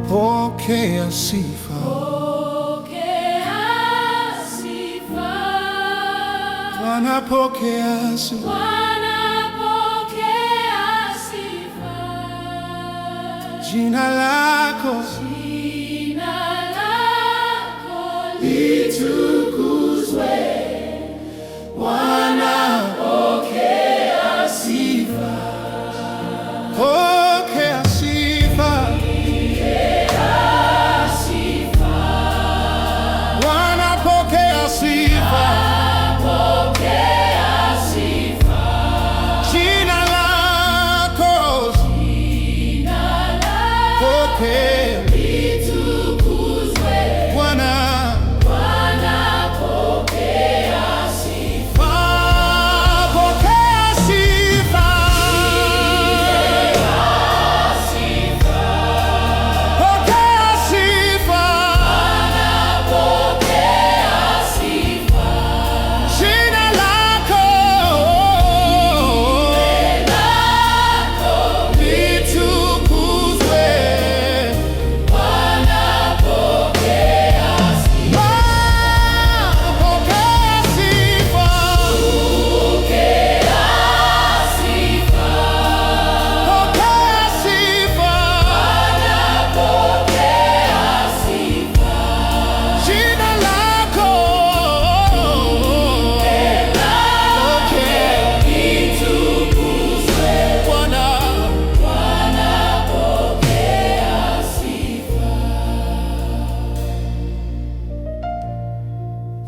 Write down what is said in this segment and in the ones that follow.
Pokea sifa, Bwana, pokea sifa, jina lako litukuzwe, Bwana, pokea sifa, pokea sifa.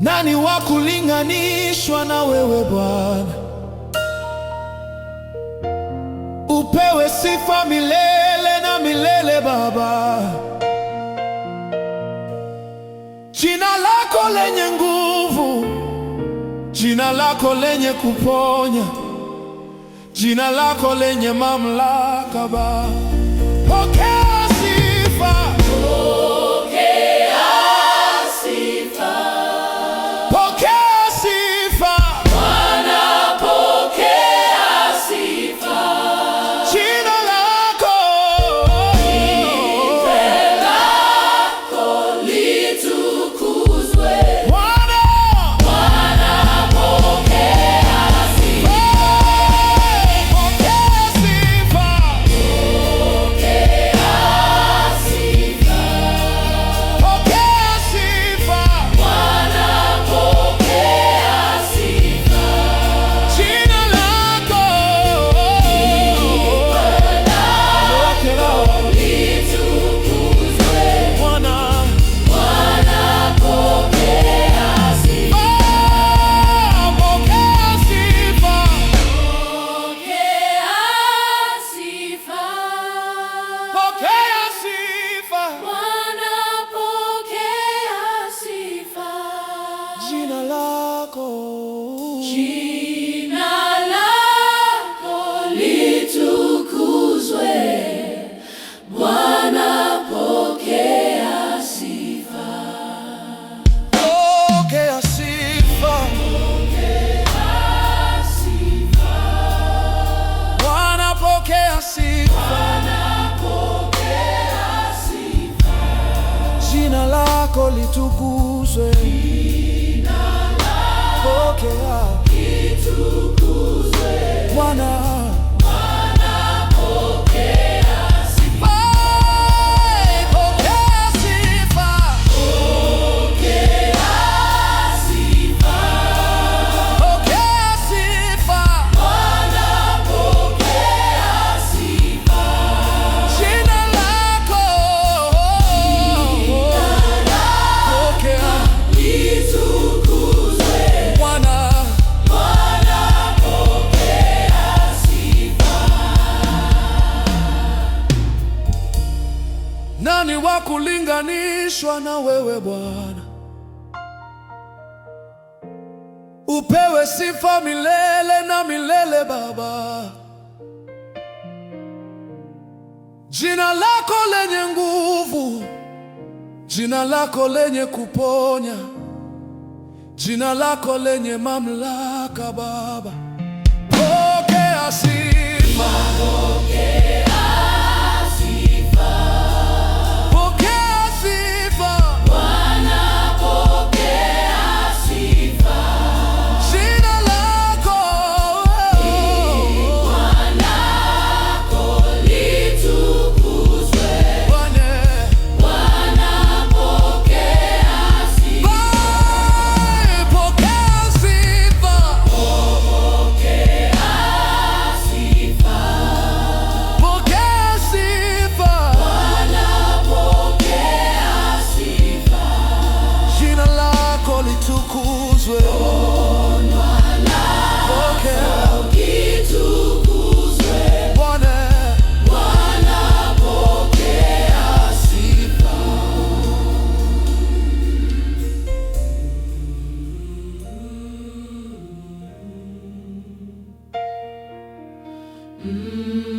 Nani wa kulinganishwa na wewe Bwana? Upewe sifa milele na milele Baba. Jina lako lenye nguvu, jina lako lenye kuponya, jina lako lenye mamlaka Baba. Pokea sifa, jina lako litukuzwe, Bwana, pokea sifa. Pokea sifa, Bwana, pokea sifa, jina lako litukuzwe, pokea litukuzwe, Bwana, pokea sifa, pokea sifa, pokea sifa, Bwana, pokea sifa, jina lako pokea litukuzwe, Bwana, pokea sifa. Nani wa kulinganishwa na wewe Bwana? upewe sifa milele na milele Baba. Jina lako lenye nguvu, jina lako lenye kuponya, jina lako lenye mamlaka Baba. Pokea sifa, pokea sifa, pokea sifa Bwana, pokea sifa. Jina lako Bwana litukuzwe. Bwana pokea sifa, pokea sifa, pokea sifa, pokea sifa Bwana, pokea sifa. Jina lako litukuzwe. Mm-hmm.